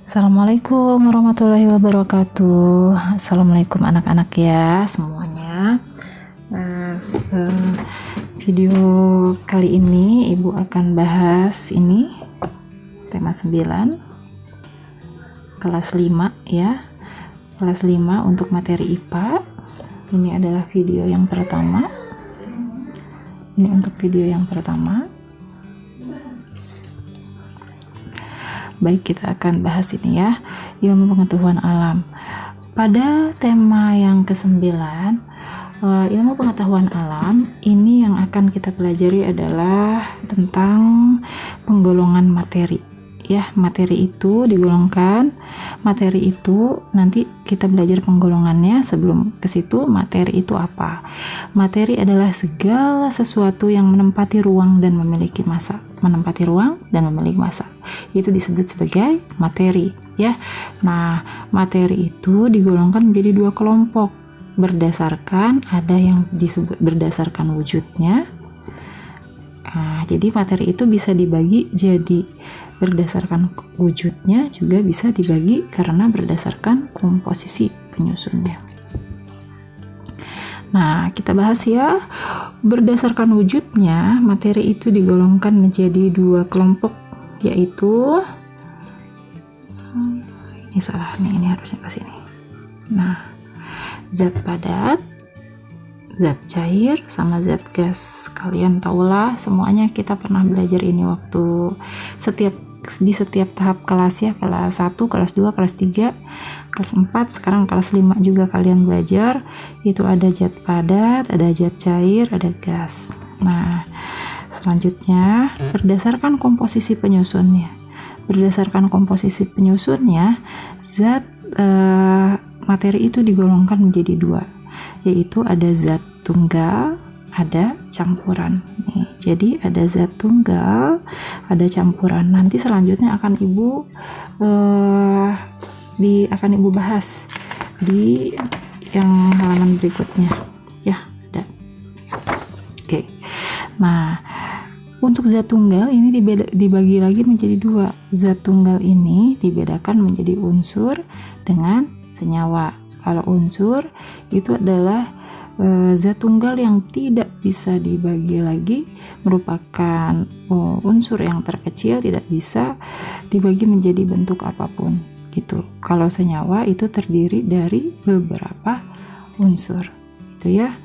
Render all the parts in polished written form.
Assalamualaikum warahmatullahi wabarakatuh. Assalamualaikum anak-anak ya semuanya. Nah, video kali ini Ibu akan bahas ini tema 9 kelas 5 ya. Kelas 5 untuk materi IPA. Ini adalah video yang pertama. Ini untuk video yang pertama. Baik, kita akan bahas ini ya, ilmu pengetahuan alam. Pada tema yang ke-9, ilmu pengetahuan alam, ini yang akan kita pelajari adalah tentang penggolongan materi. Ya, materi itu digolongkan. Materi itu nanti kita belajar penggolongannya. Sebelum ke situ, materi itu apa? Materi adalah segala sesuatu yang menempati ruang dan memiliki massa. Menempati ruang dan memiliki massa. Itu disebut sebagai materi, ya. Nah, materi itu digolongkan menjadi dua kelompok berdasarkan, ada yang disebut berdasarkan wujudnya. Nah, jadi materi itu bisa dibagi jadi berdasarkan wujudnya, juga bisa dibagi karena berdasarkan komposisi penyusunnya. Nah, kita bahas ya. Berdasarkan wujudnya, materi itu digolongkan menjadi dua kelompok, yaitu ini salah nih, ini harusnya ke sini. Nah, zat padat, zat cair, sama zat gas. Kalian tahulah semuanya, kita pernah belajar ini waktu di setiap tahap kelas ya, kelas 1, kelas 2, kelas 3, kelas 4, sekarang kelas 5 juga kalian belajar. Itu ada zat padat, ada zat cair, ada gas. Nah, selanjutnya berdasarkan komposisi penyusunnya. Berdasarkan komposisi penyusunnya, zat materi itu digolongkan menjadi dua, yaitu ada zat tunggal, ada campuran. Nih, jadi ada zat tunggal, ada campuran. Nanti selanjutnya akan Ibu bahas di yang halaman berikutnya. Ya, ada. Oke. Nah, untuk zat tunggal ini dibagi lagi menjadi dua. Zat tunggal ini dibedakan menjadi unsur dengan senyawa. Kalau unsur itu adalah zat tunggal yang tidak bisa dibagi lagi, merupakan unsur yang terkecil, tidak bisa dibagi menjadi bentuk apapun gitu. Kalau senyawa itu terdiri dari beberapa unsur gitu ya.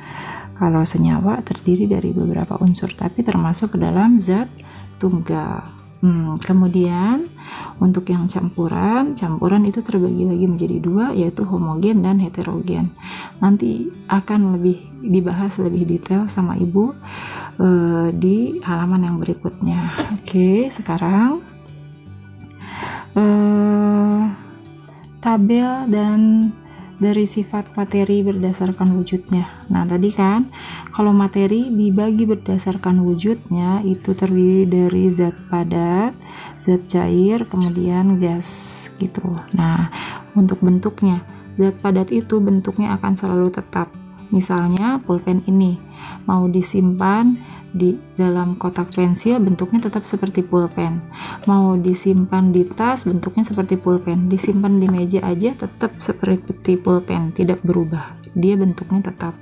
Kalau senyawa terdiri dari beberapa unsur, tapi termasuk ke dalam zat tunggal. Kemudian untuk yang campuran itu terbagi lagi menjadi dua, yaitu homogen dan heterogen. Nanti akan lebih dibahas lebih detail sama Ibu di halaman yang berikutnya. Oke, sekarang tabel dan dari sifat materi berdasarkan wujudnya. Nah, tadi kan kalau materi dibagi berdasarkan wujudnya itu terdiri dari zat padat, zat cair, kemudian gas gitu. Nah, untuk bentuknya, zat padat itu bentuknya akan selalu tetap. Misalnya pulpen ini mau disimpan di dalam kotak pensil, bentuknya tetap seperti pulpen. Mau disimpan di tas, bentuknya seperti pulpen. Disimpan di meja aja tetap seperti pulpen, tidak berubah. Dia bentuknya tetap.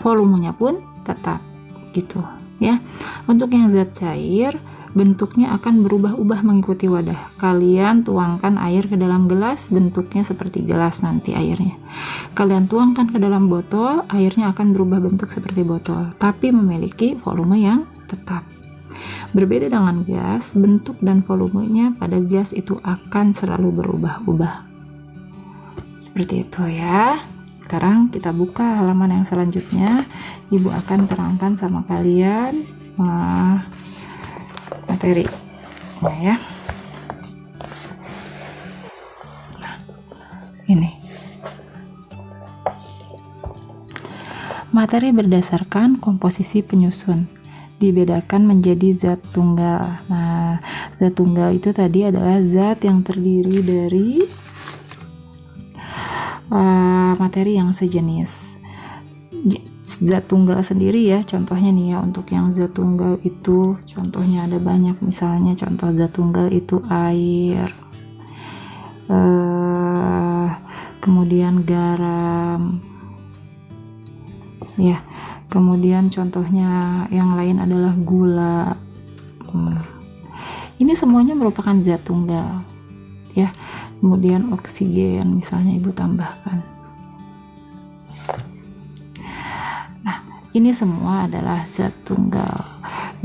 Volumenya pun tetap gitu ya. Untuk yang zat cair, bentuknya akan berubah-ubah mengikuti wadah. Kalian tuangkan air ke dalam gelas, bentuknya seperti gelas nanti airnya. Kalian tuangkan ke dalam botol, airnya akan berubah bentuk seperti botol, tapi memiliki volume yang tetap. Berbeda dengan gas, bentuk dan volumenya pada gas itu akan selalu berubah-ubah. Seperti itu ya. Sekarang kita buka halaman yang selanjutnya. Ibu akan terangkan sama kalian materi. Nah ya. Nah, ini. Materi berdasarkan komposisi penyusun. Dibedakan menjadi zat tunggal. Nah, zat tunggal itu tadi adalah zat yang terdiri dari materi yang sejenis. Zat tunggal sendiri ya, contohnya nih ya, untuk yang zat tunggal itu contohnya ada banyak. Misalnya contoh zat tunggal itu air, kemudian garam ya, kemudian contohnya yang lain adalah gula. Ini semuanya merupakan zat tunggal ya. Kemudian oksigen misalnya ibu tambahkan. Nah, ini semua adalah zat tunggal.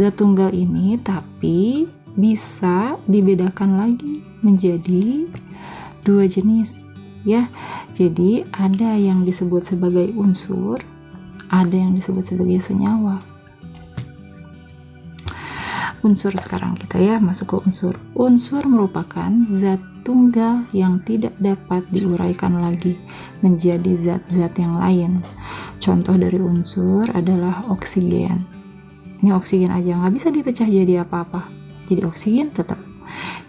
Zat tunggal ini tapi bisa dibedakan lagi menjadi dua jenis ya. Jadi ada yang disebut sebagai unsur, ada yang disebut sebagai senyawa. Unsur sekarang kita ya masuk ke unsur. Unsur merupakan zat tunggal yang tidak dapat diuraikan lagi menjadi zat-zat yang lain. Contoh dari unsur adalah oksigen. Ini oksigen aja nggak bisa dipecah jadi apa-apa. Jadi oksigen tetap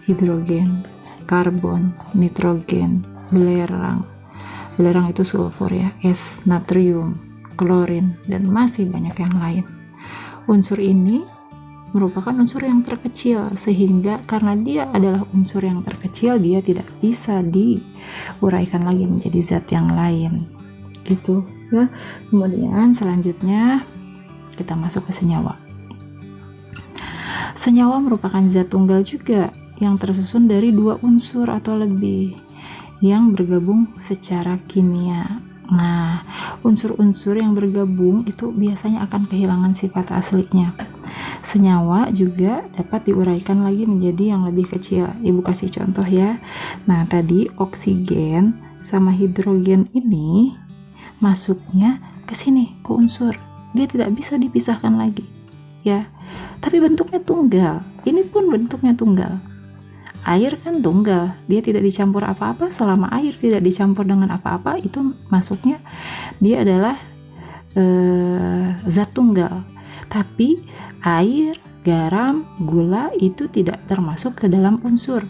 hidrogen, karbon, nitrogen, belerang. Belerang itu sulfur ya, es, natrium, klorin, dan masih banyak yang lain. Unsur ini merupakan unsur yang terkecil, sehingga karena dia adalah unsur yang terkecil, dia tidak bisa diuraikan lagi menjadi zat yang lain gitu ya. Kemudian selanjutnya kita masuk ke senyawa. Senyawa merupakan zat tunggal juga yang tersusun dari dua unsur atau lebih yang bergabung secara kimia. Nah, unsur-unsur yang bergabung itu biasanya akan kehilangan sifat aslinya. Senyawa juga dapat diuraikan lagi menjadi yang lebih kecil. Ibu kasih contoh ya. Nah, tadi oksigen sama hidrogen ini masuknya ke sini, ke unsur. Dia tidak bisa dipisahkan lagi. Ya. Tapi bentuknya tunggal. Ini pun bentuknya tunggal. Air kan tunggal. Dia tidak dicampur apa-apa. Selama air tidak dicampur dengan apa-apa, itu masuknya dia adalah zat tunggal. Tapi air, garam, gula itu tidak termasuk ke dalam unsur.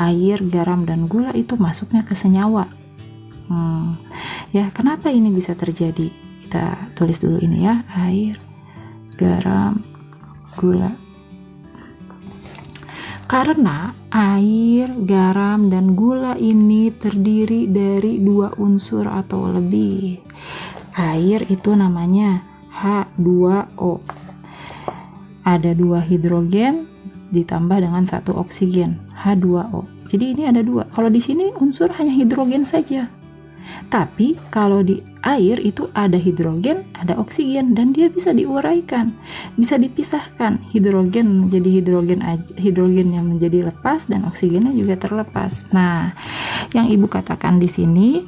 Air, garam, dan gula itu masuknya ke senyawa. Ya, kenapa ini bisa terjadi? Kita tulis dulu ini ya. Air, garam, gula. Karena air, garam, dan gula ini terdiri dari dua unsur atau lebih. Air itu namanya H2O. Ada dua hidrogen ditambah dengan satu oksigen, H2O. Jadi ini ada dua. Kalau di sini unsur hanya hidrogen saja. Tapi kalau di air itu ada hidrogen, ada oksigen, dan dia bisa diuraikan, bisa dipisahkan. Hidrogen menjadi hidrogen yang menjadi lepas, dan oksigennya juga terlepas. Nah, yang ibu katakan di sini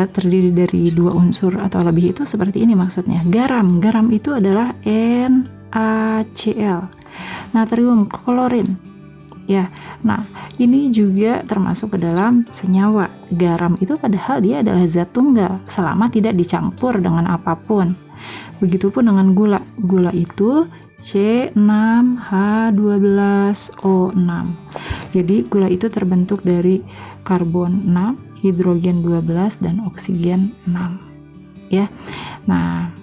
terdiri dari dua unsur atau lebih itu seperti ini maksudnya. Garam itu adalah NaCl, natrium klorin. Ya, nah ini juga termasuk ke dalam senyawa. Garam itu padahal dia adalah zat tunggal selama tidak dicampur dengan apapun. Begitupun dengan gula. Gula itu C6H12O6. Jadi gula itu terbentuk dari karbon 6, hidrogen 12, dan oksigen 6. Ya. Nah,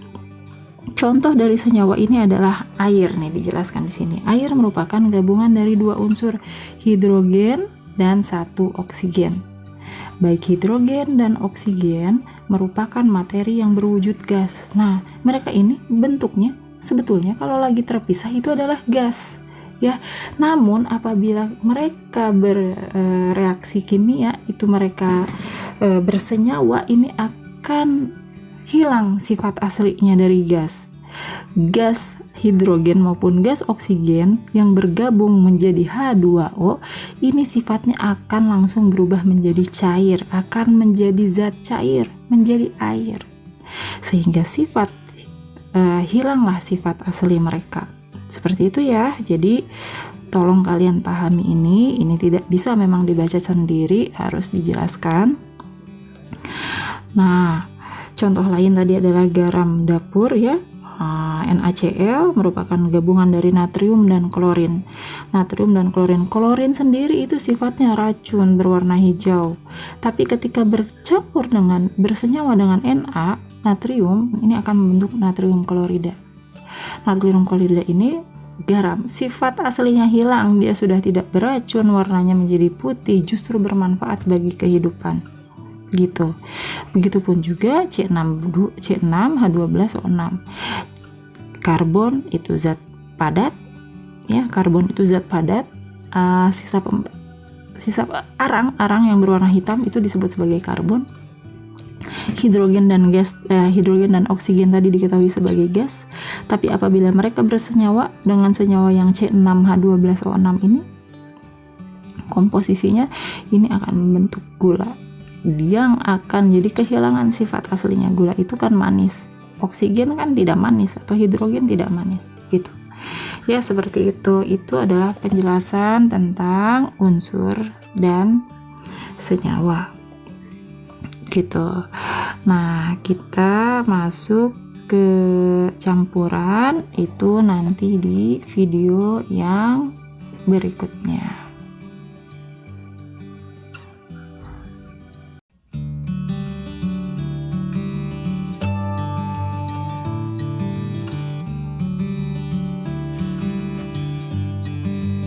contoh dari senyawa ini adalah air nih, dijelaskan di sini. Air merupakan gabungan dari dua unsur, hidrogen dan satu oksigen. Baik hidrogen dan oksigen merupakan materi yang berwujud gas. Nah, mereka ini bentuknya sebetulnya kalau lagi terpisah itu adalah gas. Ya, namun apabila mereka bereaksi kimia, itu mereka bersenyawa, ini akan hilang sifat aslinya dari gas. Gas hidrogen maupun gas oksigen yang bergabung menjadi H2O, ini sifatnya akan langsung berubah menjadi cair, akan menjadi zat cair, menjadi air. Sehingga hilanglah sifat asli mereka. Seperti itu ya. Jadi tolong kalian pahami ini tidak bisa memang dibaca sendiri, harus dijelaskan. Nah, contoh lain tadi adalah garam dapur ya. NaCl merupakan gabungan dari natrium dan klorin. Natrium dan klorin. Klorin sendiri itu sifatnya racun berwarna hijau. Tapi ketika bersenyawa dengan natrium, ini akan membentuk natrium klorida. Natrium klorida ini garam. Sifat aslinya hilang, dia sudah tidak beracun, warnanya menjadi putih, justru bermanfaat bagi kehidupan. Gitu. Begitupun juga C6H12O6. Karbon itu zat padat, ya, karbon itu zat padat. Sisa arang yang berwarna hitam itu disebut sebagai karbon. Hidrogen dan oksigen tadi diketahui sebagai gas, tapi apabila mereka bersenyawa dengan senyawa yang C6H12O6 ini, komposisinya ini akan membentuk gula yang akan jadi kehilangan sifat aslinya. Gula itu kan manis, oksigen kan tidak manis, atau hidrogen tidak manis gitu ya, seperti itu. Itu adalah penjelasan tentang unsur dan senyawa gitu. Nah, kita masuk ke campuran itu nanti di video yang berikutnya.